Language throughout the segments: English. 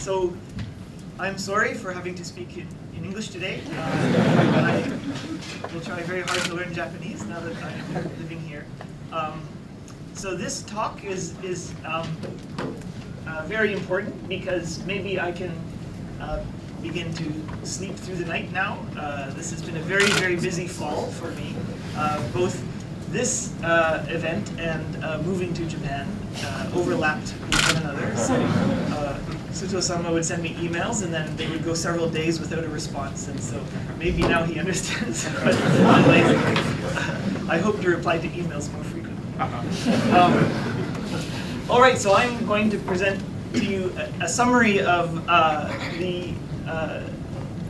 So I'm sorry for having to speak in English today. I will try very hard to learn Japanese now that I'm living here. So this talk is very important because maybe I can begin to sleep through the night now. This has been a very, very busy fall for me. Both this event and moving to Japan overlapped with one another. So Suto-sama would send me emails and then they would go several days without a response. And so maybe now he understands. But I hope to reply to emails more frequently. All right, so I'm going to present to you a summary of the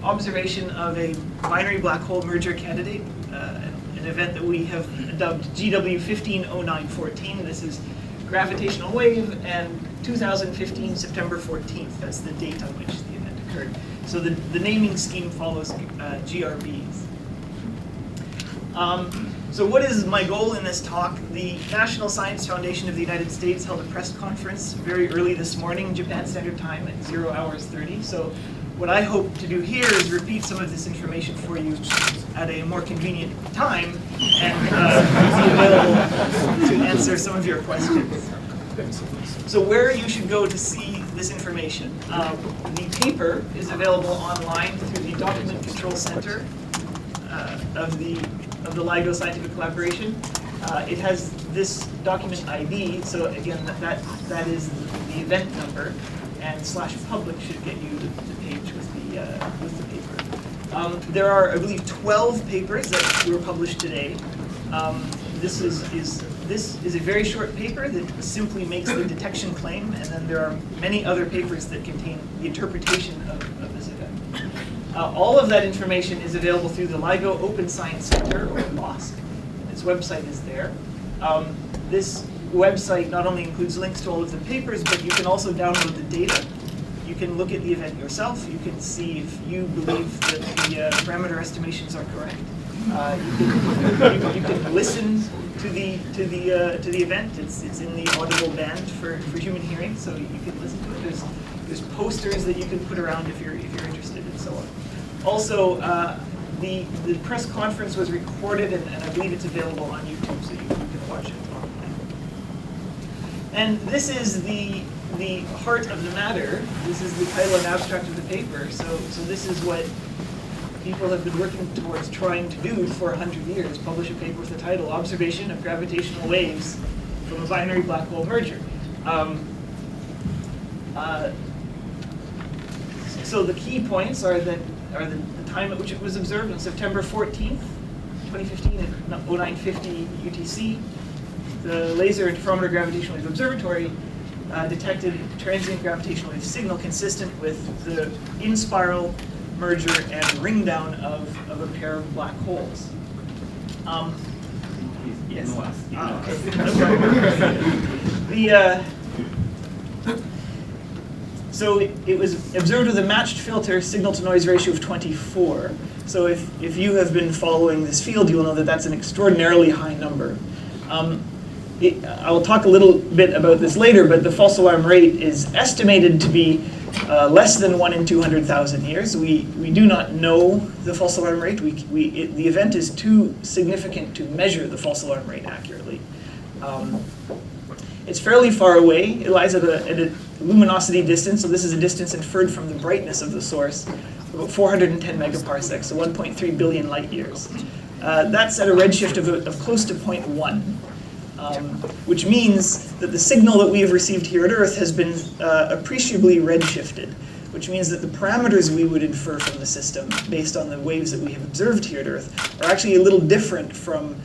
observation of a binary black hole merger candidate, an event that we have dubbed GW 150914. This is gravitational wave, and 2015 September 14th. That's the date on which the event occurred. So the naming scheme follows GRBs. So what is my goal in this talk? The National Science Foundation of the United States held a press conference very early this morning, Japan Standard Time, at 0:30. So what I hope to do here is repeat some of this information for you at a more convenient time and be available to answer some of your questions. So where you should go to see this information. The paper is available online through the Document Control Center of the LIGO Scientific Collaboration. It has this document ID, so again, that is the event number, and /public should get you the page with the paper. There are, I believe, 12 papers that were published today. This is a very short paper that simply makes the detection claim, and then there are many other papers that contain the interpretation of this event. All of that information is available through the LIGO Open Science Center, or LOSC. Its website is there. This website not only includes links to all of the papers, but you can also download the data. You can look at the event yourself. You can see if you believe that the parameter estimations are correct. You can listen to the event. It's in the audible band for human hearing, so you can listen to it. There's posters that you can put around if you're interested, and so on. Also, the press conference was recorded, and I believe it's available on YouTube, so you can watch it online. And this is the heart of the matter. This is the title and abstract of the paper. So this is what people have been working towards trying to do for 100 years, publish a paper with the title Observation of Gravitational Waves from a Binary Black Hole Merger. So the key points are the time at which it was observed on September 14th, 2015 at 0950 UTC. The Laser Interferometer Gravitational Wave Observatory detected transient gravitational wave signal consistent with the in-spiral merger and ring down of a pair of black holes. Yes. Okay. No problem. So it was observed with a matched filter signal-to-noise ratio of 24. So if you have been following this field, you will know that that's an extraordinarily high number. I will talk a little bit about this later, but the false alarm rate is estimated to be less than 1 in 200,000 years. We do not know the false alarm rate. The event is too significant to measure the false alarm rate accurately. It's fairly far away. It lies at a luminosity distance, so this is a distance inferred from the brightness of the source, about 410 megaparsecs, so 1.3 billion light years. That's at a redshift of close to 0.1, which means that the signal that we have received here at Earth has been appreciably redshifted, which means that the parameters we would infer from the system, based on the waves that we have observed here at Earth, are actually a little different from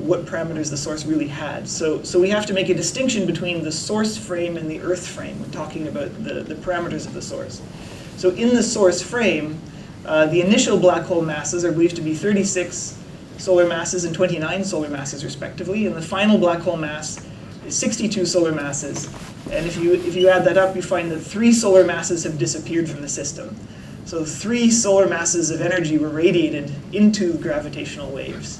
what parameters the source really had. So we have to make a distinction between the source frame and the Earth frame when talking about the parameters of the source. So in the source frame, the initial black hole masses are believed to be 36 solar masses and 29 solar masses respectively, and the final black hole mass is 62 solar masses. And if you add that up, you find that 3 solar masses have disappeared from the system. So 3 solar masses of energy were radiated into gravitational waves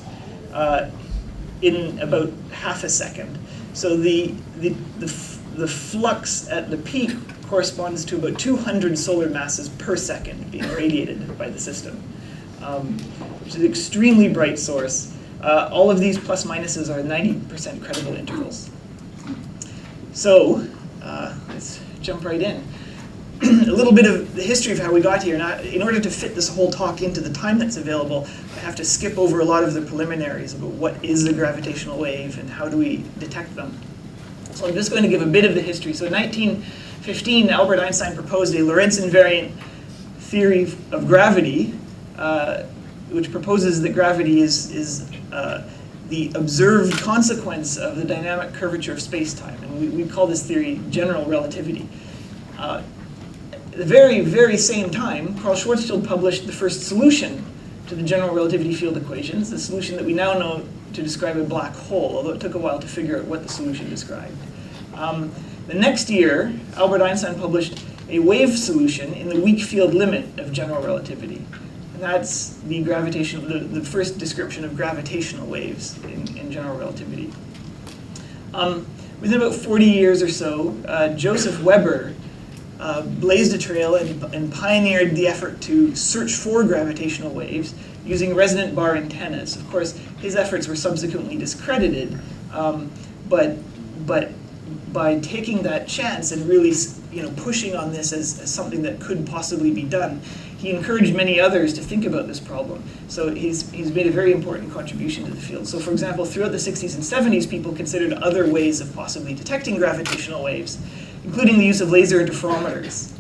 in about half a second. So the flux at the peak corresponds to about 200 solar masses per second being radiated by the system, which is an extremely bright source. All of these plus minuses are 90% credible intervals. So let's jump right in. A little bit of the history of how we got here. Now, in order to fit this whole talk into the time that's available, I have to skip over a lot of the preliminaries about what is a gravitational wave and how do we detect them. So I'm just going to give a bit of the history. So in 1915, Albert Einstein proposed a Lorentz invariant theory of gravity, which proposes that gravity is the observed consequence of the dynamic curvature of space-time. And we call this theory general relativity. At the very, very same time, Carl Schwarzschild published the first solution to the general relativity field equations, the solution that we now know to describe a black hole, although it took a while to figure out what the solution described. The next year, Albert Einstein published a wave solution in the weak field limit of general relativity. And that's the the first description of gravitational waves in general relativity. Within about 40 years or so, Joseph Weber blazed a trail and pioneered the effort to search for gravitational waves using resonant bar antennas. Of course, his efforts were subsequently discredited, but by taking that chance and really pushing on this as something that could possibly be done, he encouraged many others to think about this problem. So he's made a very important contribution to the field. So for example, throughout the 60s and 70s, people considered other ways of possibly detecting gravitational waves, including the use of laser interferometers.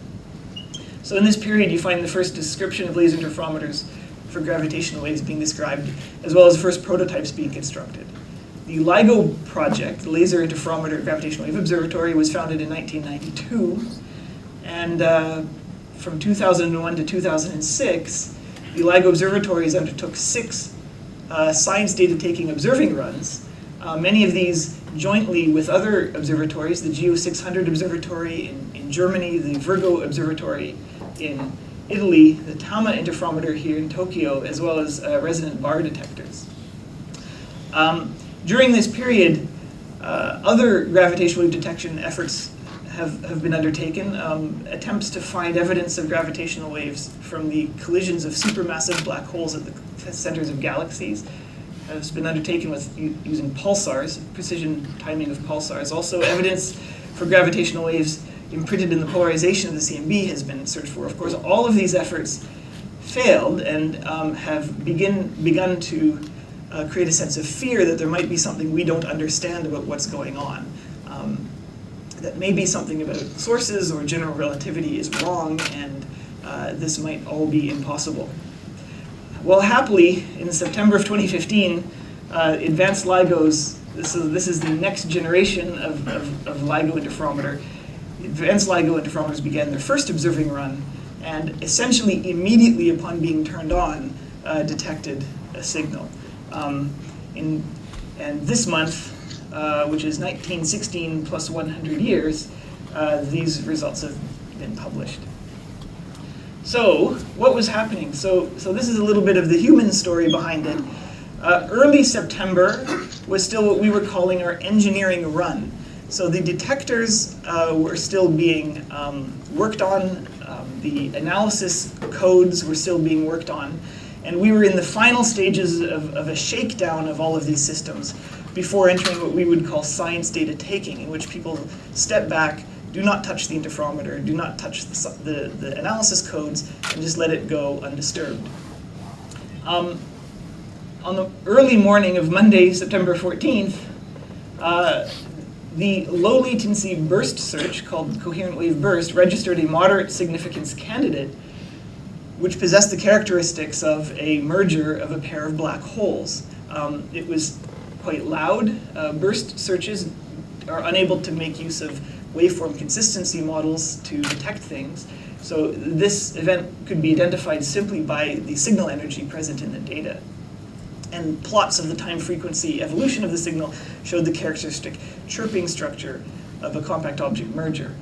So in this period, you find the first description of laser interferometers for gravitational waves being described, as well as the first prototypes being constructed. The LIGO project, the Laser Interferometer Gravitational Wave Observatory, was founded in 1992, and from 2001 to 2006, the LIGO observatories undertook 6 science data-taking observing runs, many of these jointly with other observatories, the GEO 600 Observatory in Germany, the Virgo Observatory in Italy, the Tama interferometer here in Tokyo, as well as resonant bar detectors. During this period, other gravitational wave detection efforts have been undertaken. Attempts to find evidence of gravitational waves from the collisions of supermassive black holes at the centers of galaxies has been undertaken with using pulsars, precision timing of pulsars. Also, evidence for gravitational waves imprinted in the polarization of the CMB has been searched for. Of course, all of these efforts failed and have begun to create a sense of fear that there might be something we don't understand about what's going on. That maybe something about sources or general relativity is wrong, and this might all be impossible. Well, happily, in September of 2015, Advanced LIGO's, this is the next generation of LIGO interferometer. Advanced LIGO interferometers began their first observing run, and essentially immediately upon being turned on, detected a signal. And this month, which is 1916 plus 100 years, these results have been published. So what was happening? So this is a little bit of the human story behind it. Early September was still what we were calling our engineering run. So the detectors were still being worked on, the analysis codes were still being worked on, and we were in the final stages of a shakedown of all of these systems before entering what we would call science data taking, in which people step back, do not touch the interferometer, do not touch the analysis codes, and just let it go undisturbed. On the early morning of Monday, September 14th, the low latency burst search, called coherent wave burst, registered a moderate significance candidate which possessed the characteristics of a merger of a pair of black holes. It was quite loud. Burst searches are unable to make use of waveform consistency models to detect things. So this event could be identified simply by the signal energy present in the data. And plots of the time frequency evolution of the signal showed the characteristic chirping structure of a compact object merger.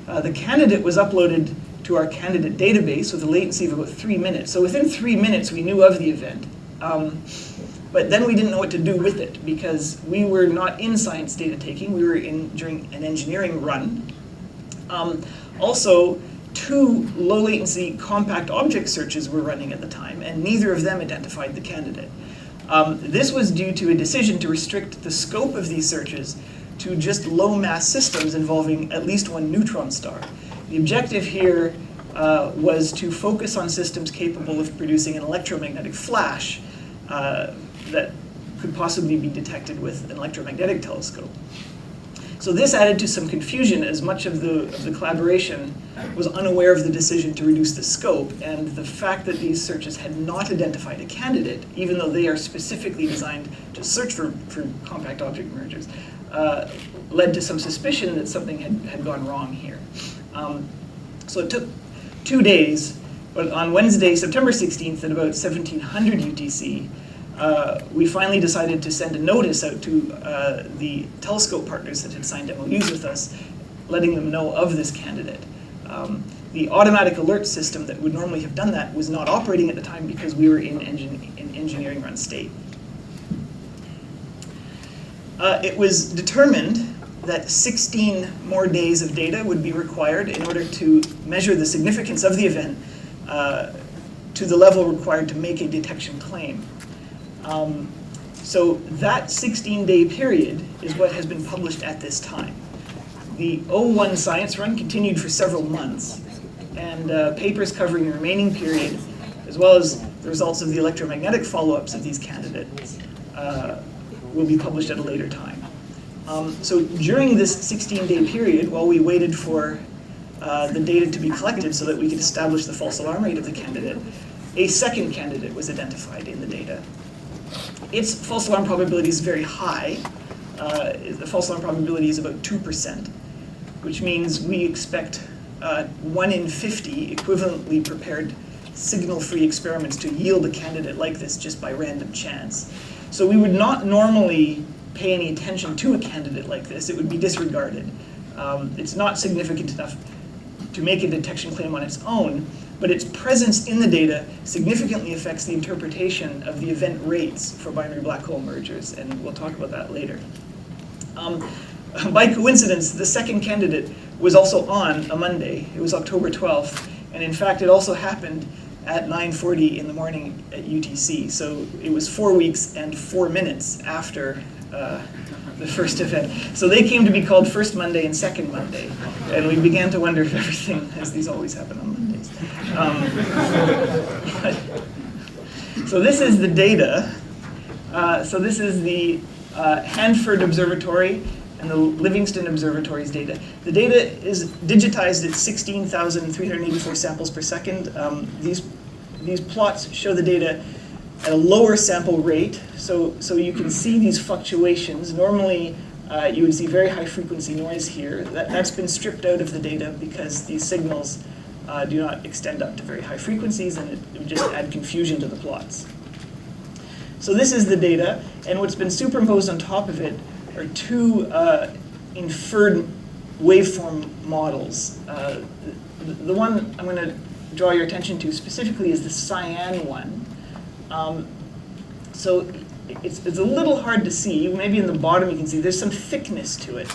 The candidate was uploaded to our candidate database with a latency of about 3 minutes. So within 3 minutes, we knew of the event. But then we didn't know what to do with it because we were not in science data taking. We were during an engineering run. Also, 2 low-latency compact object searches were running at the time, and neither of them identified the candidate. This was due to a decision to restrict the scope of these searches to just low-mass systems involving at least 1 neutron star. The objective here was to focus on systems capable of producing an electromagnetic flash that could possibly be detected with an electromagnetic telescope. So this added to some confusion, as much of the collaboration was unaware of the decision to reduce the scope, and the fact that these searches had not identified a candidate, even though they are specifically designed to search for compact object mergers, led to some suspicion that something had gone wrong here. So it took 2 days, but on Wednesday, September 16th at about 1700 UTC, we finally decided to send a notice out to the telescope partners that had signed MOUs with us, letting them know of this candidate. The automatic alert system that would normally have done that was not operating at the time because we were in engineering run state. It was determined that 16 more days of data would be required in order to measure the significance of the event to the level required to make a detection claim. So that 16-day period is what has been published at this time. The 01 science run continued for several months, and papers covering the remaining period, as well as the results of the electromagnetic follow-ups of these candidates, will be published at a later time. So during this 16-day period, while we waited for the data to be collected so that we could establish the false alarm rate of the candidate, a second candidate was identified in the data. Its false alarm probability is very high. The false alarm probability is about 2%, which means we expect 1 in 50 equivalently prepared signal-free experiments to yield a candidate like this just by random chance. So we would not normally pay any attention to a candidate like this. It would be disregarded. It's not significant enough to make a detection claim on its own, but its presence in the data significantly affects the interpretation of the event rates for binary black hole mergers, and we'll talk about that later. By coincidence, the second candidate was also on a Monday. It was October 12th, and in fact it also happened at 9:40 in the morning at UTC, so it was 4 weeks and 4 minutes after the first event. So they came to be called First Monday and Second Monday, and we began to wonder if everything, as these always happen on Mondays. So this is the data. So this is the Hanford Observatory and the Livingston Observatory's data. The data is digitized at 16,384 samples per second. These plots show the data at a lower sample rate, so you can see these fluctuations. Normally, you would see very high frequency noise here. That's been stripped out of the data because these signals do not extend up to very high frequencies, and it would just add confusion to the plots. So this is the data, and what's been superimposed on top of it are 2 inferred waveform models. The one I'm going to draw your attention to specifically is the cyan one. So it's a little hard to see. Maybe in the bottom you can see there's some thickness to it.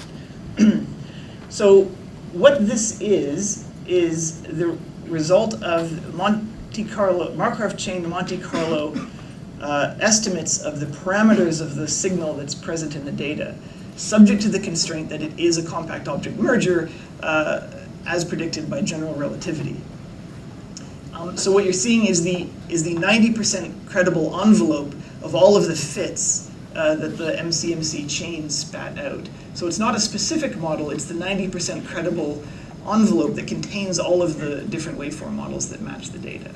So what this is the result of Monte Carlo, Markov chain Monte Carlo estimates of the parameters of the signal that's present in the data, subject to the constraint that it is a compact object merger as predicted by general relativity. So what you're seeing is the 90% credible envelope of all of the fits that the MCMC chain spat out. So it's not a specific model, it's the 90% credible envelope that contains all of the different waveform models that match the data.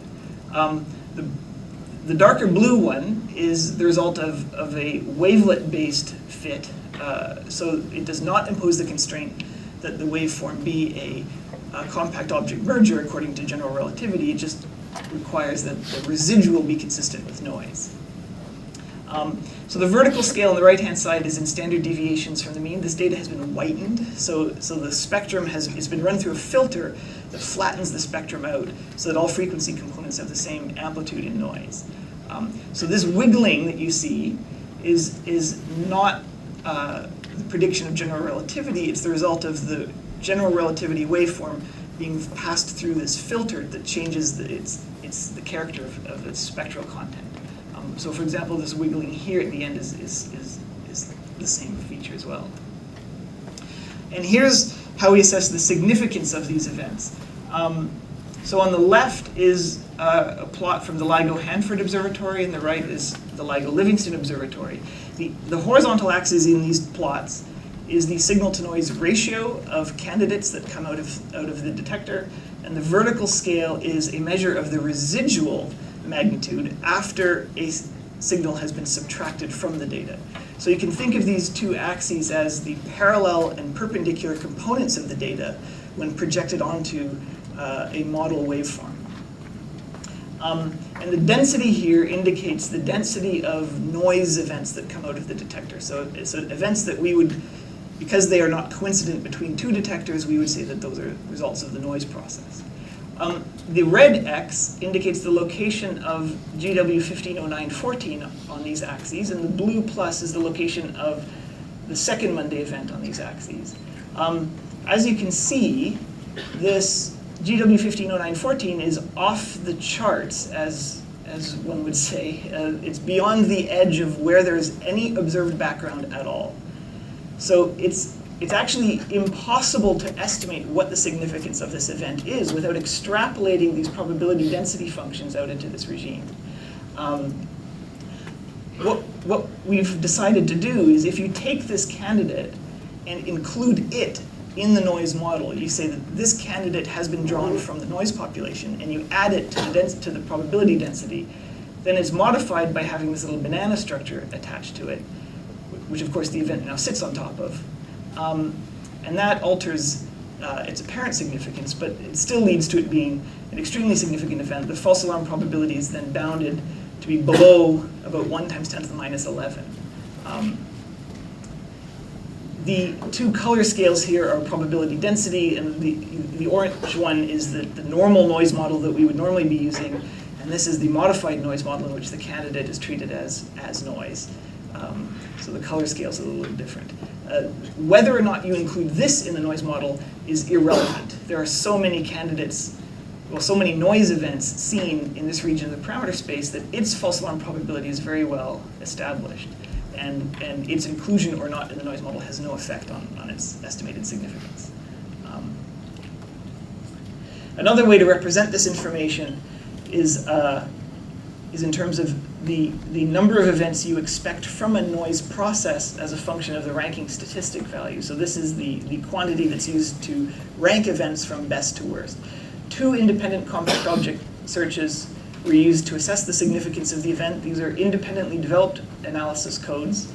The darker blue one is the result of a wavelet-based fit, so it does not impose the constraint that the waveform be a compact object merger according to general relativity. It just requires that the residual be consistent with noise. So the vertical scale on the right-hand side is in standard deviations from the mean. This data has been whitened, so the spectrum it's been run through a filter that flattens the spectrum out so that all frequency components have the same amplitude and noise. So this wiggling that you see is not the prediction of general relativity. It's the result of the general relativity waveform being passed through this filter that changes the character of its spectral content. So for example, this wiggling here at the end is the same feature as well. And here's how we assess the significance of these events. So on the left is a plot from the LIGO Hanford Observatory, and the right is the LIGO Livingston Observatory. The horizontal axis in these plots is the signal-to-noise ratio of candidates that come out of the detector, and the vertical scale is a measure of the residual magnitude after a signal has been subtracted from the data. So you can think of these two axes as the parallel and perpendicular components of the data when projected onto a model waveform. And the density here indicates the density of noise events that come out of the detector. So events that we would, because they are not coincident between two detectors, we would say that those are results of the noise process. The red X indicates the location of GW 150914 on these axes, and the blue plus is the location of the second Monday event on these axes. As you can see, this GW 150914 is off the charts, as one would say. It's beyond the edge of where there's any observed background at all. So it's actually impossible to estimate what the significance of this event is without extrapolating these probability density functions out into this regime. What we've decided to do is, if you take this candidate and include it in the noise model, you say that this candidate has been drawn from the noise population, and you add it to the probability density, then it's modified by having this little banana structure attached to it, which of course the event now sits on top of. And that alters its apparent significance, but it still leads to it being an extremely significant event. The false alarm probability is then bounded to be below about 1 × 10⁻11. The two color scales here are probability density, and the orange one is the normal noise model that we would normally be using, and this is the modified noise model in which the candidate is treated as noise. So the color scales are a little different. Whether or not you include this in the noise model is irrelevant. There are so many candidates, well, so many noise events seen in this region of the parameter space that its false alarm probability is very well established. And its inclusion or not in the noise model has no effect on its estimated significance. Another way to represent this information is in terms of the number of events you expect from a noise process as a function of the ranking statistic value. So this is the quantity that's used to rank events from best to worst. 2 independent compact object searches were used to assess the significance of the event. These are independently developed analysis codes.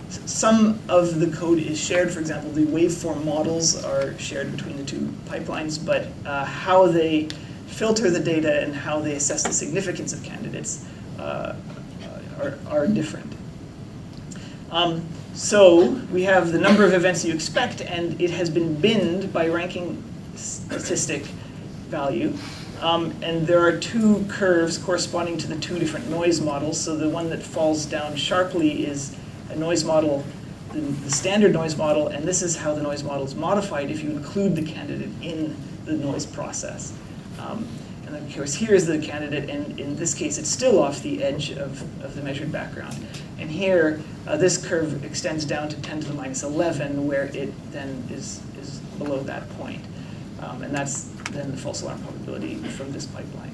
Some of the code is shared. For example, the waveform models are shared between the 2 pipelines, but how they filter the data and how they assess the significance of candidates are different. So we have the number of events you expect, and it has been binned by ranking statistic value. And there are 2 curves corresponding to the 2 different noise models. So the one that falls down sharply is a noise model, the standard noise model, and this is how the noise model is modified if you include the candidate in the noise process. And of course, here's the candidate, and in this case, it's still off the edge of the measured background. And here, this curve extends down to 10⁻11, where it then is below that point. And that's then the false alarm probability from this pipeline.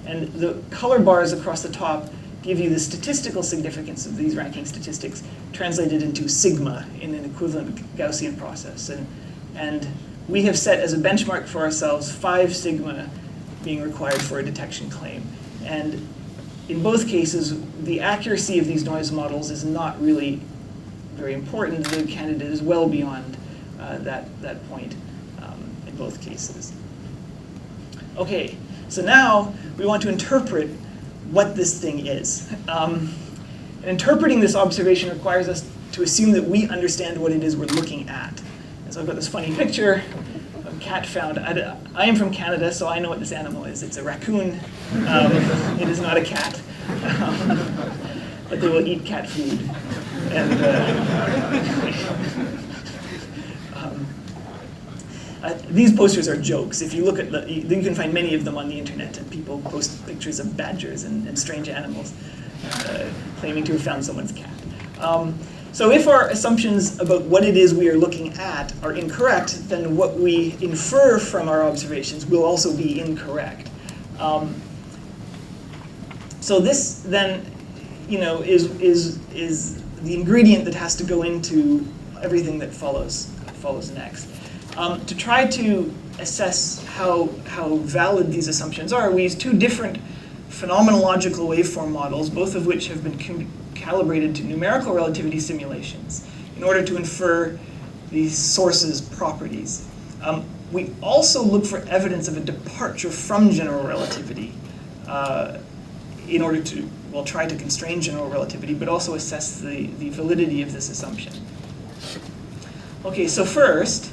And the color bars across the top give you the statistical significance of these ranking statistics translated into sigma in an equivalent Gaussian process. And we have set as a benchmark for ourselves 5 sigma being required for a detection claim. And in both cases, the accuracy of these noise models is not really very important. The candidate is well beyond that point in both cases. Okay, so now we want to interpret what this thing is. And interpreting this observation requires us to assume that we understand what it is we're looking at. And so I've got this funny picture of a cat found. I am from Canada, so I know what this animal is. It's a raccoon. It is not a cat. But they will eat cat food. And These posters are jokes. If you look at you can find many of them on the internet, and people post pictures of badgers and strange animals, claiming to have found someone's cat. So if our assumptions about what it is we are looking at are incorrect, then what we infer from our observations will also be incorrect. So this then, is the ingredient that has to go into everything that follows next. To try to assess how valid these assumptions are, we use two different phenomenological waveform models, both of which have been calibrated to numerical relativity simulations in order to infer the source's properties. We also look for evidence of a departure from general relativity in order to, try to constrain general relativity, but also assess the validity of this assumption. Okay, so first,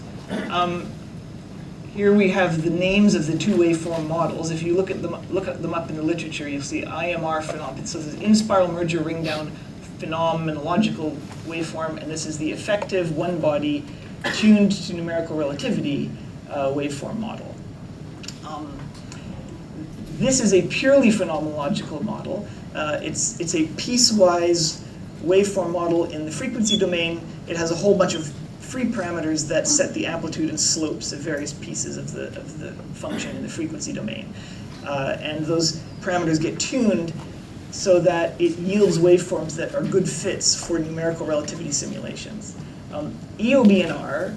here we have the names of the two waveform models. If you look at them up in the literature, you'll see IMR phenomenon. So this is in-spiral merger ring-down phenomenological waveform, and this is the effective one-body tuned to numerical relativity waveform model. This is a purely phenomenological model. It's a piecewise waveform model in the frequency domain. It has a whole bunch of free parameters that set the amplitude and slopes of various pieces of the function in the frequency domain. And those parameters get tuned so that it yields waveforms that are good fits for numerical relativity simulations. EOBNR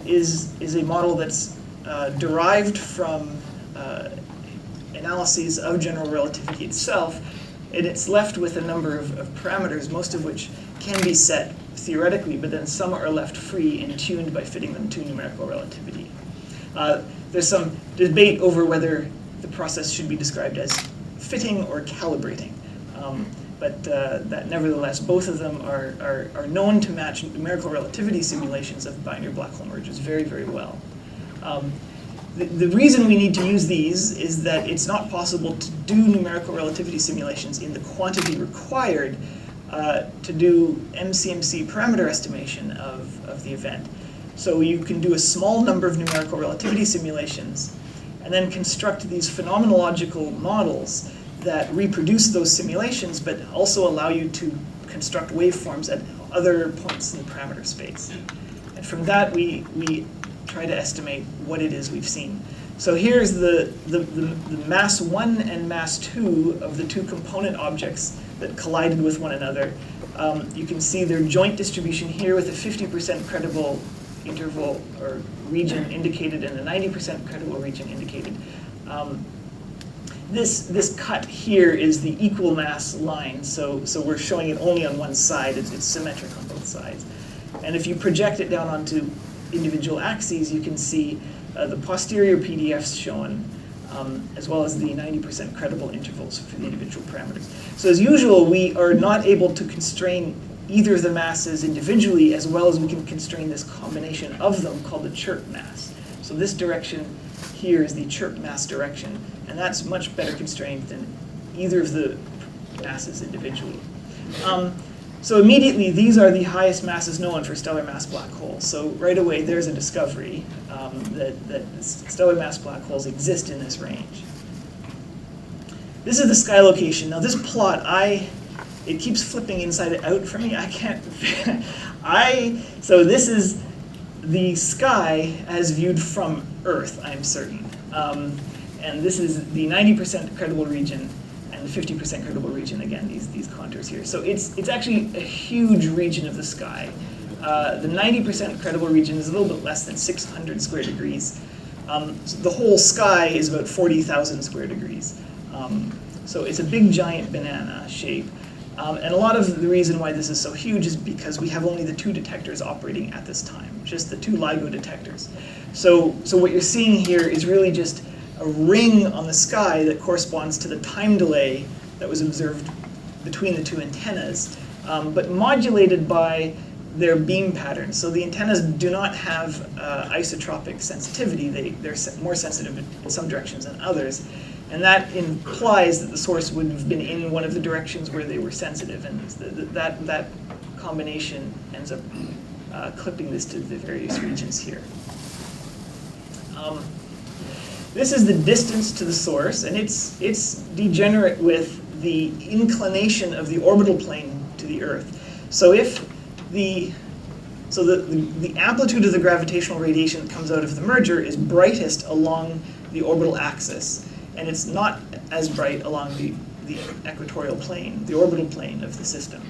is a model that's derived from analyses of general relativity itself, and it's left with a number of parameters, most of which can be set theoretically, but then some are left free and tuned by fitting them to numerical relativity. There's some debate over whether the process should be described as fitting or calibrating, but that nevertheless, both of them are known to match numerical relativity simulations of binary black hole mergers very, very well. The reason we need to use these is that it's not possible to do numerical relativity simulations in the quantity required to do MCMC parameter estimation of the event. So you can do a small number of numerical relativity simulations and then construct these phenomenological models that reproduce those simulations but also allow you to construct waveforms at other points in the parameter space. And from that we try to estimate what it is we've seen. So here's the mass 1 and mass 2 of the two component objects that collided with one another. You can see their joint distribution here with a 50% credible interval or region indicated and a 90% credible region indicated. This cut here is the equal mass line, so we're showing it only on one side. It's symmetric on both sides. And if you project it down onto individual axes, you can see the posterior PDFs shown, as well as the 90% credible intervals for the individual parameters. So as usual, we are not able to constrain either of the masses individually as well as we can constrain this combination of them called the chirp mass. So this direction here is the chirp mass direction, and that's much better constrained than either of the masses individually. So immediately, these are the highest masses known for stellar mass black holes. So right away, there's a discovery that stellar mass black holes exist in this range. This is the sky location. Now this plot, it keeps flipping inside out for me. I can't, so this is the sky as viewed from Earth, I'm certain. And this is the 90% credible region and the 50% credible region, again, these contours here. So it's actually a huge region of the sky. The 90% credible region is a little bit less than 600 square degrees. So the whole sky is about 40,000 square degrees. So it's a big giant banana shape. And a lot of the reason why this is so huge is because we have only the two detectors operating at this time, just the two LIGO detectors. So what you're seeing here is really just a ring on the sky that corresponds to the time delay that was observed between the two antennas, but modulated by their beam patterns. So the antennas do not have isotropic sensitivity. They're more sensitive in some directions than others. And that implies that the source would have been in one of the directions where they were sensitive, and that combination ends up clipping this to the various regions here. This is the distance to the source, and it's degenerate with the inclination of the orbital plane to the Earth. So if the amplitude of the gravitational radiation that comes out of the merger is brightest along the orbital axis, and it's not as bright along the equatorial plane, the orbital plane of the system.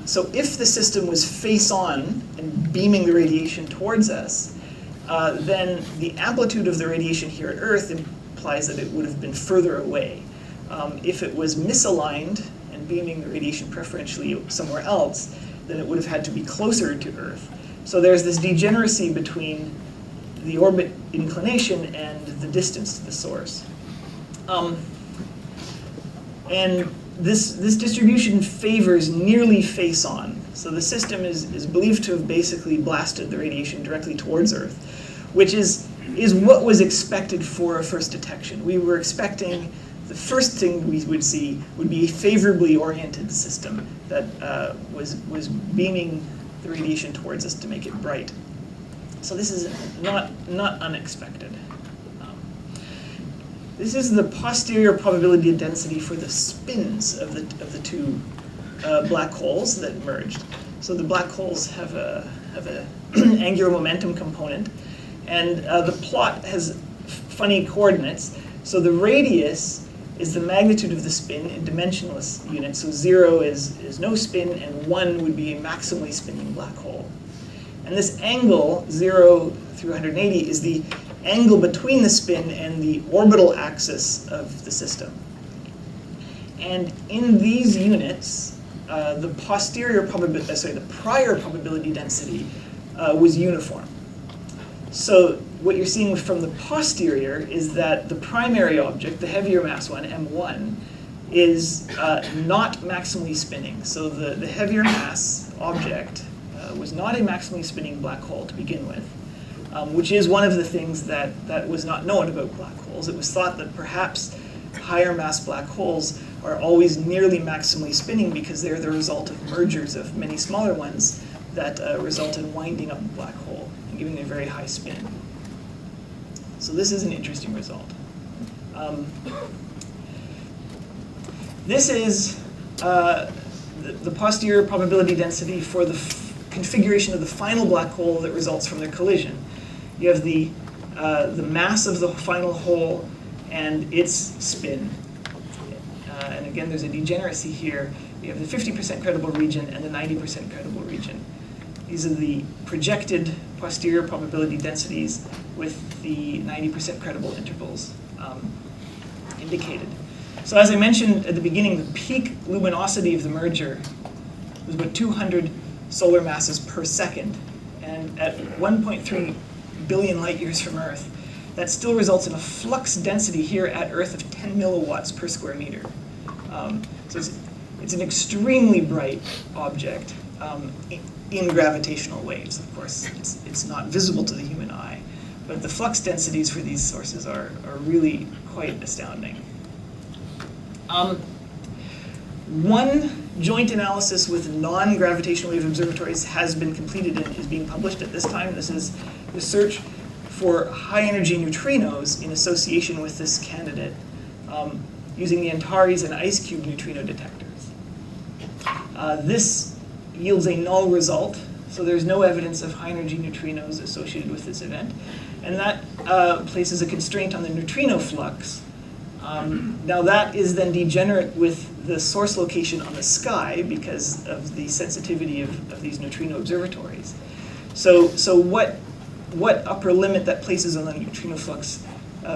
So if the system was face-on and beaming the radiation towards us, then the amplitude of the radiation here at Earth implies that it would have been further away. If it was misaligned and beaming the radiation preferentially somewhere else, then it would have had to be closer to Earth. So there's this degeneracy between the orbit inclination and the distance to the source. And this distribution favors nearly face-on. So the system is believed to have basically blasted the radiation directly towards Earth, which is what was expected for a first detection. We were expecting the first thing we would see would be a favorably oriented system that was beaming the radiation towards us to make it bright. So this is not unexpected. This is the posterior probability density for the spins of the two black holes that merged. So the black holes have a angular momentum component, and the plot has funny coordinates. So the radius is the magnitude of the spin in dimensionless units. So 0 is no spin, and 1 would be a maximally spinning black hole. And this angle, 0 through 180, is the angle between the spin and the orbital axis of the system. And in these units, the prior probability density was uniform. So what you're seeing from the posterior is that the primary object, the heavier mass one, M1, is not maximally spinning. So the heavier mass object was not a maximally spinning black hole to begin with, which is one of the things that was not known about black holes. It was thought that perhaps higher mass black holes are always nearly maximally spinning because they're the result of mergers of many smaller ones that result in winding up the black hole and giving it a very high spin. So this is an interesting result. This is the posterior probability density for the configuration of the final black hole that results from their collision. You have the mass of the final hole and its spin. And again, there's a degeneracy here. You have the 50% credible region and the 90% credible region. These are the projected posterior probability densities with the 90% credible intervals indicated. So as I mentioned at the beginning, the peak luminosity of the merger was about 200 solar masses per second. And at 1.3 billion light years from Earth, that still results in a flux density here at Earth of 10 milliwatts per square meter. So it's an extremely bright object in gravitational waves, of course. It's not visible to the human eye, but the flux densities for these sources are really quite astounding. One joint analysis with non-gravitational wave observatories has been completed and is being published at this time. This is the search for high-energy neutrinos in association with this candidate using the Antares and Ice Cube neutrino detectors. This yields a null result, so there's no evidence of high-energy neutrinos associated with this event, and that places a constraint on the neutrino flux. Now that is then degenerate with the source location on the sky because of the sensitivity of these neutrino observatories. So what upper limit that places on the neutrino flux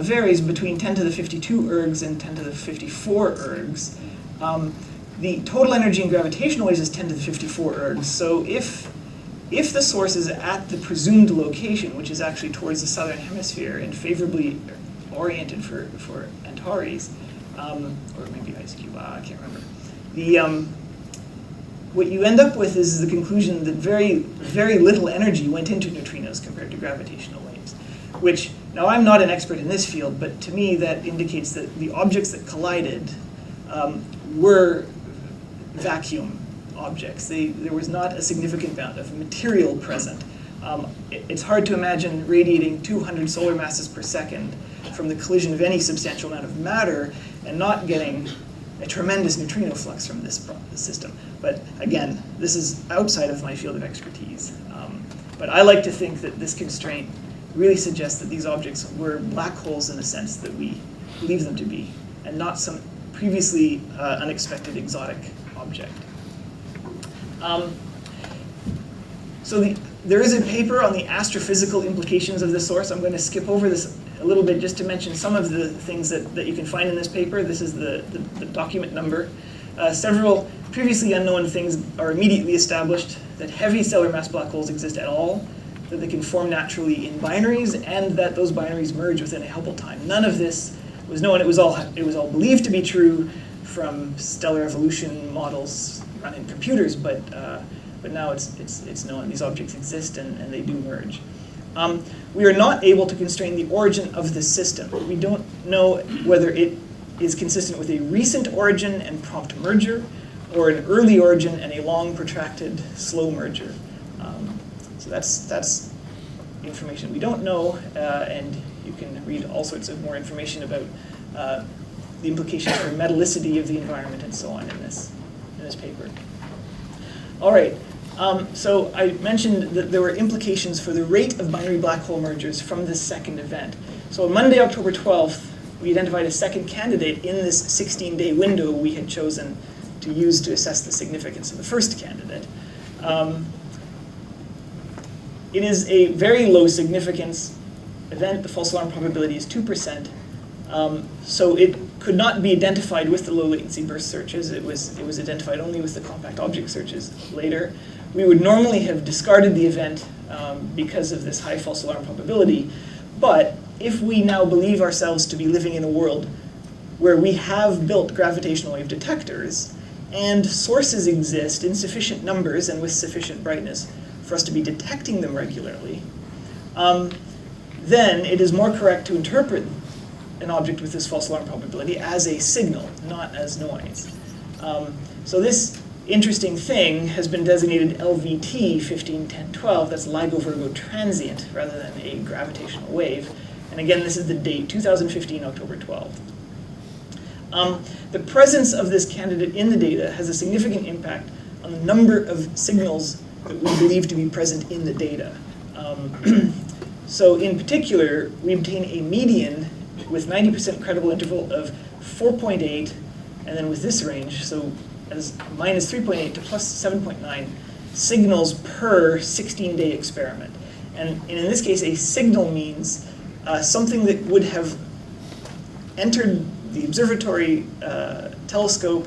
varies between 10 to the 52 ergs and 10 to the 54 ergs. The total energy in gravitational waves is 10 to the 54 ergs. So if the source is at the presumed location, which is actually towards the southern hemisphere and favorably oriented for Antares, or maybe Ice Cube, I can't remember. What you end up with is the conclusion that very, very little energy went into neutrinos compared to gravitational waves, which, now I'm not an expert in this field, but to me that indicates that the objects that collided were vacuum objects. There was not a significant amount of material present It's hard to imagine radiating 200 solar masses per second from the collision of any substantial amount of matter and not getting a tremendous neutrino flux from this system. But again, this is outside of my field of expertise. But I like to think that this constraint really suggests that these objects were black holes in the sense that we believe them to be, and not some previously unexpected exotic object. There is a paper on the astrophysical implications of this source. I'm going to skip over this a little bit just to mention some of the things that you can find in this paper. This is the document number. Several previously unknown things are immediately established: that heavy stellar mass black holes exist at all, that they can form naturally in binaries, and that those binaries merge within a Hubble time. None of this was known. It was all believed to be true from stellar evolution models run in computers, but now it's known these objects exist and they do merge. We are not able to constrain the origin of this system. We don't know whether it is consistent with a recent origin and prompt merger, or an early origin and a long, protracted, slow merger. So that's information we don't know, and you can read all sorts of more information about the implications for metallicity of the environment and so on in this paper. All right. So I mentioned that there were implications for the rate of binary black hole mergers from this second event. So on Monday, October 12th, we identified a second candidate in this 16-day window we had chosen to use to assess the significance of the first candidate. It is a very low significance event. The false alarm probability is 2%. So it could not be identified with the low latency burst searches. It was identified only with the compact object searches later. We would normally have discarded the event because of this high false alarm probability. But if we now believe ourselves to be living in a world where we have built gravitational wave detectors and sources exist in sufficient numbers and with sufficient brightness for us to be detecting them regularly, then it is more correct to interpret an object with this false alarm probability as a signal, not as noise. So this interesting thing has been designated LVT 151012. That's LIGO Virgo transient rather than a gravitational wave. And again, this is the date, 2015, October 12th. The presence of this candidate in the data has a significant impact on the number of signals that we believe to be present in the data. So in particular, we obtain a median with 90% credible interval of 4.8, and then with this range, so as minus 3.8 to plus 7.9 signals per 16-day experiment. And in this case, a signal means something that would have entered the observatory telescope,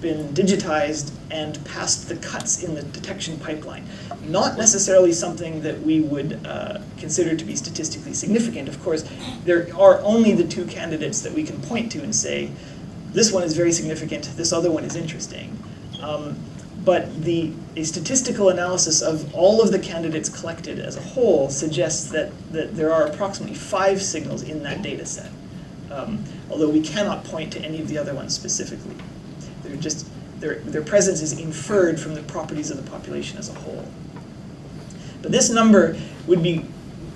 been digitized, and passed the cuts in the detection pipeline. Not necessarily something that we would consider to be statistically significant. Of course, there are only the two candidates that we can point to and say, this one is very significant, this other one is interesting. But a statistical analysis of all of the candidates collected as a whole suggests that there are approximately 5 signals in that data set, although we cannot point to any of the other ones specifically. They're just, their presence is inferred from the properties of the population as a whole. But this number would be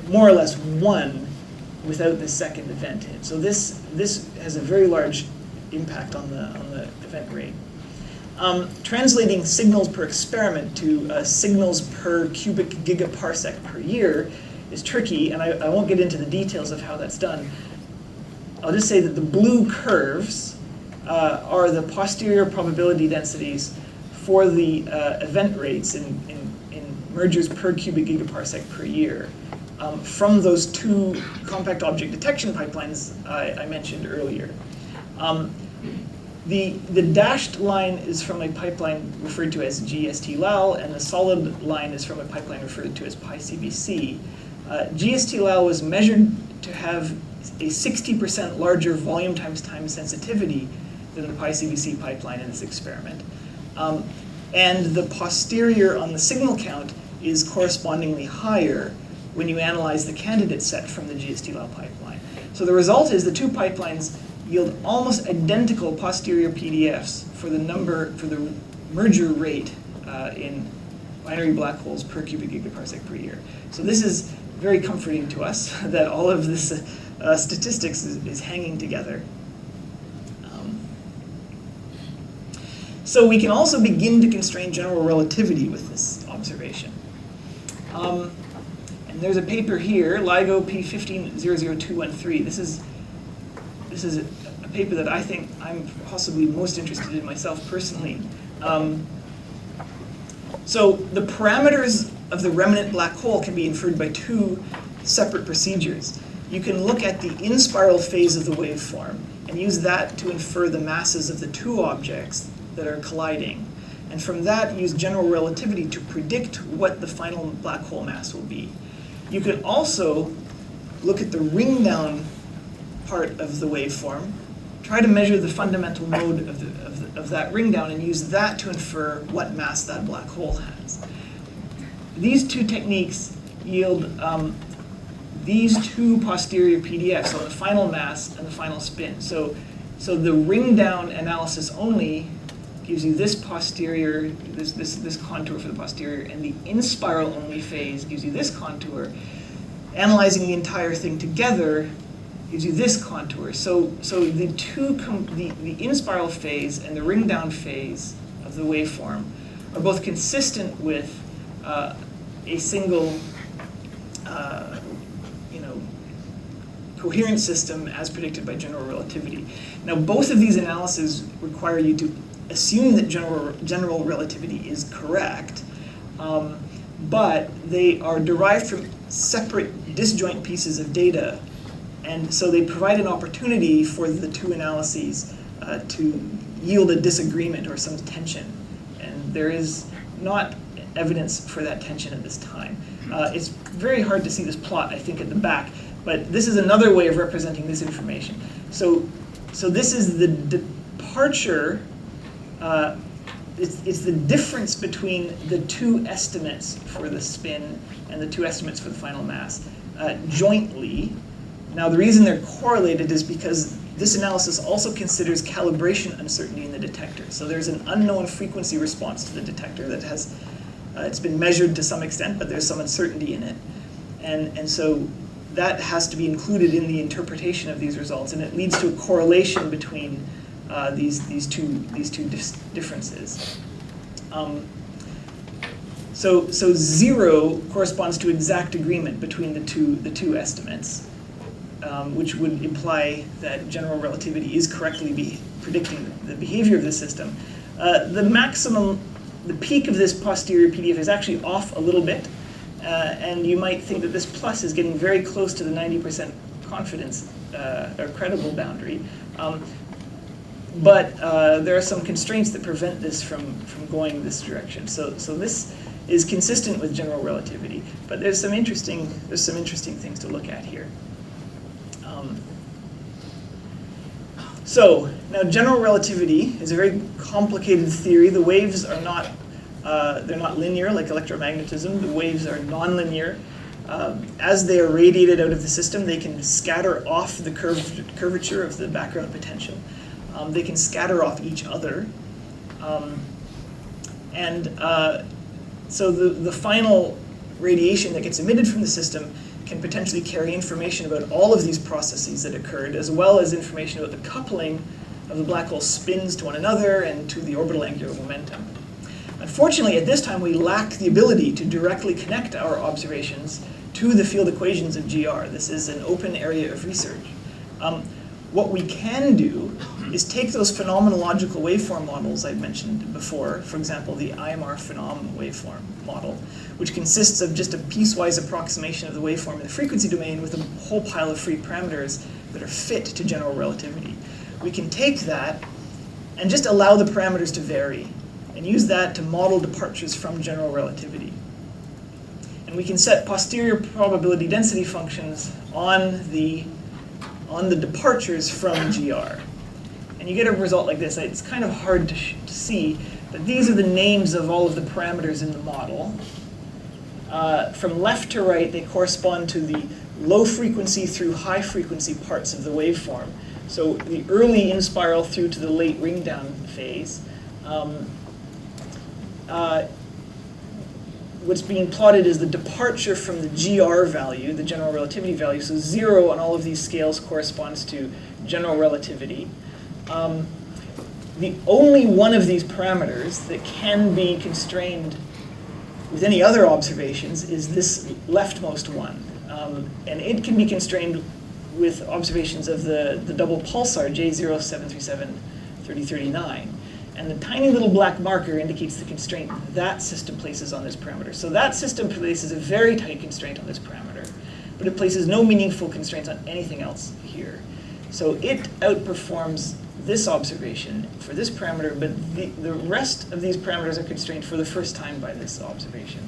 more or less 1 without this second event hit. So this has a very large impact on the event rate. Translating signals per experiment to signals per cubic gigaparsec per year is tricky, and I won't get into the details of how that's done. I'll just say that the blue curves are the posterior probability densities for the event rates in mergers per cubic gigaparsec per year from those 2 compact object detection pipelines I mentioned earlier. The dashed line is from a pipeline referred to as GST-LAL, and the solid line is from a pipeline referred to as PyCBC. GST-LAL was measured to have a 60% larger volume times time sensitivity than the PyCBC pipeline in this experiment. And the posterior on the signal count is correspondingly higher when you analyze the candidate set from the GST-LAL pipeline. So the result is the 2 pipelines yield almost identical posterior PDFs for the merger rate in binary black holes per cubic gigaparsec per year. So this is very comforting to us that all of this statistics is hanging together. So we can also begin to constrain general relativity with this observation. And there's a paper here, LIGO P1500213. This is a paper that I think I'm possibly most interested in myself personally. So the parameters of the remnant black hole can be inferred by two separate procedures. You can look at the in-spiral phase of the waveform and use that to infer the masses of the two objects that are colliding. And from that, use general relativity to predict what the final black hole mass will be. You can also look at the ring down part of the waveform, try to measure the fundamental mode of that ring down, and use that to infer what mass that black hole has. These two techniques yield these two posterior PDFs, so the final mass and the final spin. So the ring down analysis only gives you this posterior, this contour for the posterior, and the in-spiral only phase gives you this contour. Analyzing the entire thing together gives you this contour. So the in-spiral phase and the ring down phase of the waveform are both consistent with a single coherent system as predicted by general relativity. Now both of these analyses require you to assume that general relativity is correct, but they are derived from separate disjoint pieces of data, and so they provide an opportunity for the two analyses to yield a disagreement or some tension, and there is not evidence for that tension at this time. It's very hard to see this plot, I think, at the back, but this is another way of representing this information. So this is the departure. It's the difference between the two estimates for the spin and the two estimates for the final mass jointly. Now the reason they're correlated is because this analysis also considers calibration uncertainty in the detector. So there's an unknown frequency response to the detector that has, it's been measured to some extent, but there's some uncertainty in it. And so that has to be included in the interpretation of these results, and it leads to a correlation between these two differences. So 0 corresponds to exact agreement between the two estimates, which would imply that general relativity is correctly predicting the behavior of the system. The peak of this posterior PDF is actually off a little bit, and you might think that this plus is getting very close to the 90% confidence or credible boundary. But there are some constraints that prevent this from going this direction. So this is consistent with general relativity, but there's some interesting things to look at here. So now general relativity is a very complicated theory. The waves are not they're not linear like electromagnetism. The waves are nonlinear. As they are radiated out of the system, they can scatter off the curvature of the background potential. They can scatter off each other. So the final radiation that gets emitted from the system can potentially carry information about all of these processes that occurred, as well as information about the coupling of the black hole spins to one another and to the orbital angular momentum. Unfortunately, at this time, we lack the ability to directly connect our observations to the field equations of GR. This is an open area of research. What we can do is take those phenomenological waveform models I mentioned before, for example, the IMR phenom waveform model, which consists of just a piecewise approximation of the waveform in the frequency domain with a whole pile of free parameters that are fit to general relativity. We can take that and just allow the parameters to vary and use that to model departures from general relativity. And we can set posterior probability density functions on the departures from GR. And you get a result like this. It's kind of hard to see, but these are the names of all of the parameters in the model. From left to right, they correspond to the low frequency through high frequency parts of the waveform. So the early in-spiral through to the late ring down phase. what's being plotted is the departure from the GR value, the general relativity value. So 0 on all of these scales corresponds to general relativity. The only one of these parameters that can be constrained with any other observations is this leftmost one. And it can be constrained with observations of the double pulsar J0737-3039. And the tiny little black marker indicates the constraint that system places on this parameter. So that system places a very tight constraint on this parameter, but it places no meaningful constraints on anything else here. So it outperforms this observation for this parameter, but the rest of these parameters are constrained for the first time by this observation.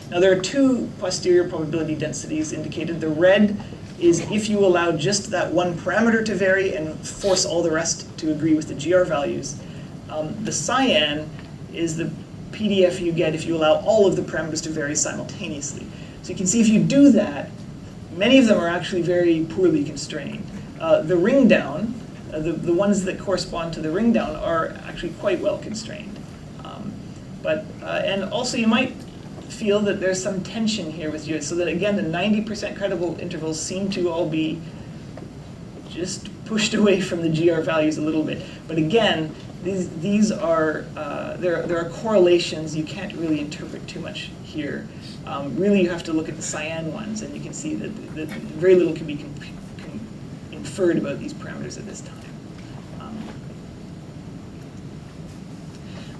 Now there are two posterior probability densities indicated. The red is if you allow just that one parameter to vary and force all the rest to agree with the GR values. The cyan is the PDF you get if you allow all of the parameters to vary simultaneously. So you can see if you do that, many of them are actually very poorly constrained. The ring down, the ones that correspond to the ring down are actually quite well constrained. And also you might feel that there's some tension here with you, so that again the 90% credible intervals seem to all be just pushed away from the GR values a little bit. But again, these are, there are correlations. You can't really interpret too much here. Really you have to look at the cyan ones, and you can see that very little can be inferred about these parameters at this time.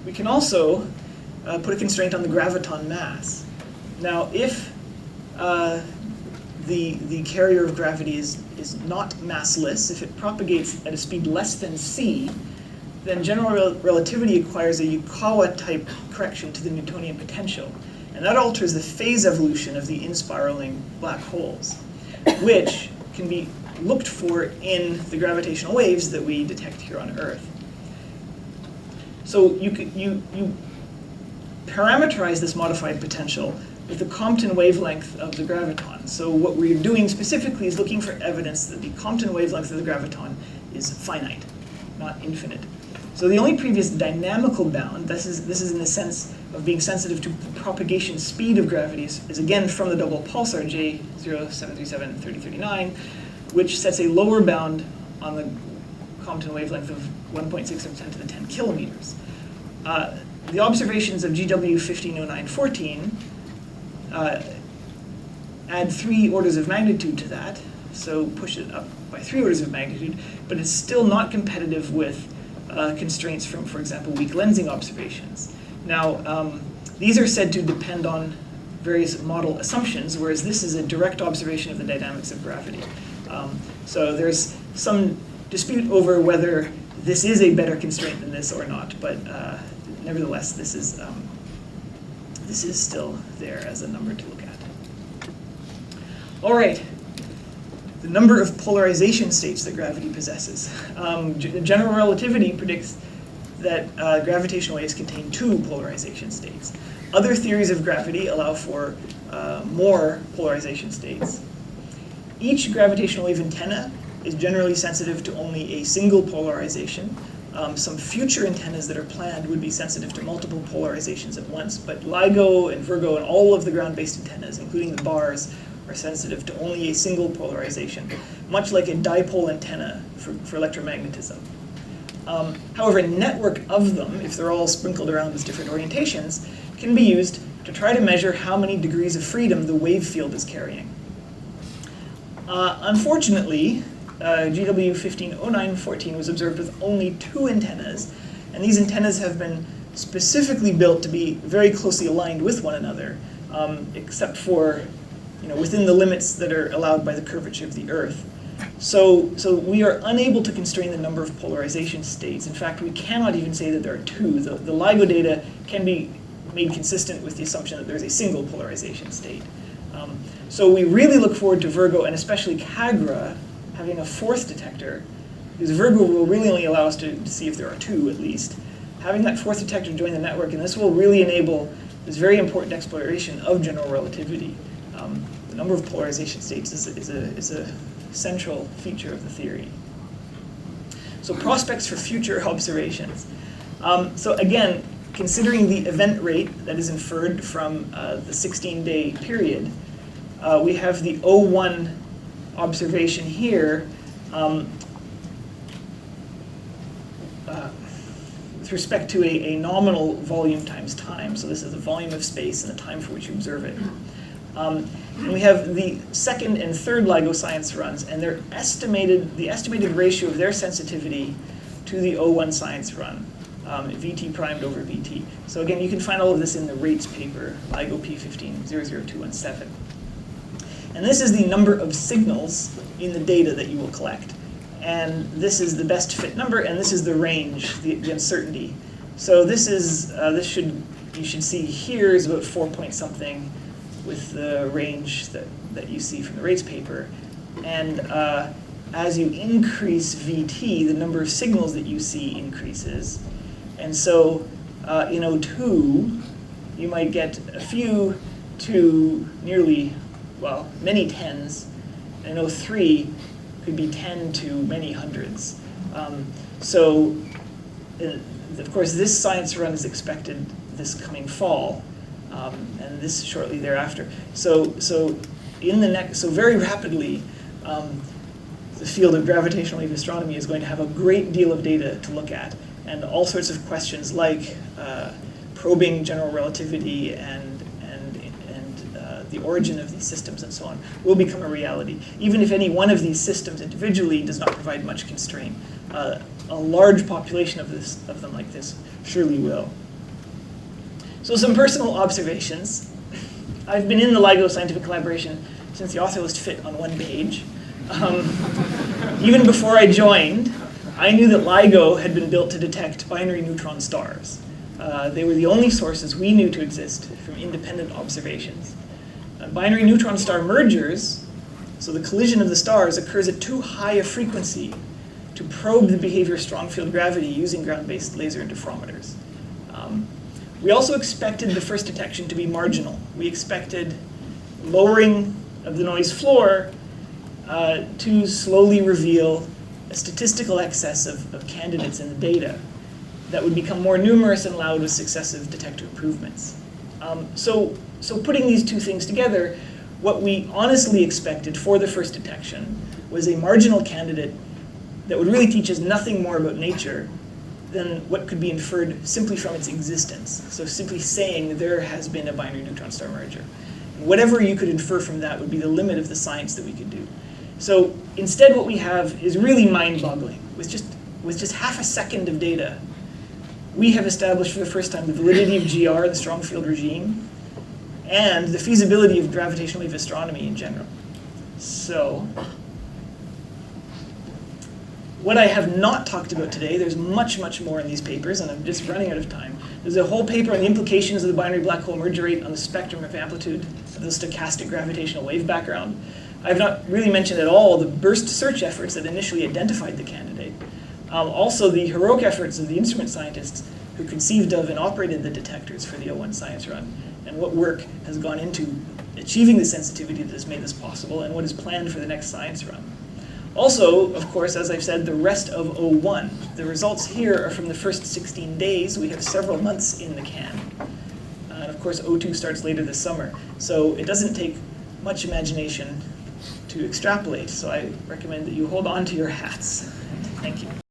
We can also put a constraint on the graviton mass. Now, if the carrier of gravity is not massless, if it propagates at a speed less than c, then general relativity acquires a Yukawa-type correction to the Newtonian potential. And that alters the phase evolution of the in-spiraling black holes, which can be looked for in the gravitational waves that we detect here on Earth. So you parameterize this modified potential with the Compton wavelength of the graviton. So what we're doing specifically is looking for evidence that the Compton wavelength of the graviton is finite, not infinite. So the only previous dynamical bound, this is in the sense of being sensitive to the propagation speed of gravity, is again from the double pulsar J0737-3039, which sets a lower bound on the Compton wavelength of 1.6 of 10 to the 10 kilometers. The observations of GW 150914 add 3 orders of magnitude to that, so push it up by 3 orders of magnitude, but it's still not competitive with constraints from, for example, weak lensing observations. Now, these are said to depend on various model assumptions, whereas this is a direct observation of the dynamics of gravity. So there's some dispute over whether this is a better constraint than this or not, but nevertheless, this is still there as a number to look at. All right. The number of polarization states that gravity possesses. General relativity predicts that gravitational waves contain 2 polarization states. Other theories of gravity allow for more polarization states. Each gravitational wave antenna is generally sensitive to only a single polarization. Some future antennas that are planned would be sensitive to multiple polarizations at once, but LIGO and Virgo and all of the ground-based antennas, including the bars, are sensitive to only a single polarization, much like a dipole antenna for electromagnetism. However, a network of them, if they're all sprinkled around with different orientations, can be used to try to measure how many degrees of freedom the wave field is carrying. Unfortunately, GW 150914 was observed with only 2 antennas, and these antennas have been specifically built to be very closely aligned with one another, except for within the limits that are allowed by the curvature of the Earth. So we are unable to constrain the number of polarization states. In fact, we cannot even say that there are 2. The LIGO data can be made consistent with the assumption that there's a single polarization state. So we really look forward to Virgo, and especially KAGRA, having a 4th detector, because Virgo will really only allow us to see if there are 2 at least. Having that 4th detector join the network, and this will really enable this very important exploration of general relativity. The number of polarization states is a central feature of the theory. So prospects for future observations. So again, considering the event rate that is inferred from the 16-day period, we have the O1 observation here with respect to a nominal volume times time. So this is the volume of space and the time for which you observe it. And we have the second and third LIGO science runs, and the estimated ratio of their sensitivity to the O1 science run, VT primed over VT. So again, you can find all of this in the rates paper, LIGO P15-00217. And this is the number of signals in the data that you will collect. And this is the best fit number, and this is the range, the uncertainty. So this is, you should see here is about 4 point something with the range that you see from the rates paper. And as you increase VT, the number of signals that you see increases. And so in O2, you might get a few to nearly, well, many tens. And in O3, could be 10 to many hundreds. So, of course, this science run is expected this coming fall, and this shortly thereafter. So very rapidly, the field of gravitational wave astronomy is going to have a great deal of data to look at, and all sorts of questions like probing general relativity and the origin of these systems and so on will become a reality. Even if any one of these systems individually does not provide much constraint, a large population of them like this surely will. So some personal observations. I've been in the LIGO scientific collaboration since the author list fit on one page. Even before I joined, I knew that LIGO had been built to detect binary neutron stars. They were the only sources we knew to exist from independent observations. Binary neutron star mergers, so the collision of the stars, occurs at too high a frequency to probe the behavior of strong field gravity using ground-based laser interferometers. We also expected the first detection to be marginal. We expected lowering of the noise floor to slowly reveal a statistical excess of candidates in the data that would become more numerous and loud with successive detector improvements. So putting these two things together, what we honestly expected for the first detection was a marginal candidate that would really teach us nothing more about nature than what could be inferred simply from its existence. So simply saying there has been a binary neutron star merger. Whatever you could infer from that would be the limit of the science that we could do. So instead what we have is really mind-boggling. With just half a second of data, we have established for the first time the validity of GR, the strong field regime, and the feasibility of gravitational wave astronomy in general. So, what I have not talked about today, there's much, much more in these papers, and I'm just running out of time. There's a whole paper on the implications of the binary black hole merger rate on the spectrum of amplitude of the stochastic gravitational wave background. I've not really mentioned at all the burst search efforts that initially identified the candidate. Also the heroic efforts of the instrument scientists who conceived of and operated the detectors for the O1 science run, and what work has gone into achieving the sensitivity that has made this possible, and what is planned for the next science run. Also, of course, as I've said, the rest of O1. The results here are from the first 16 days. We have several months in the can. And of course, O2 starts later this summer. So it doesn't take much imagination to extrapolate. So I recommend that you hold on to your hats. Thank you.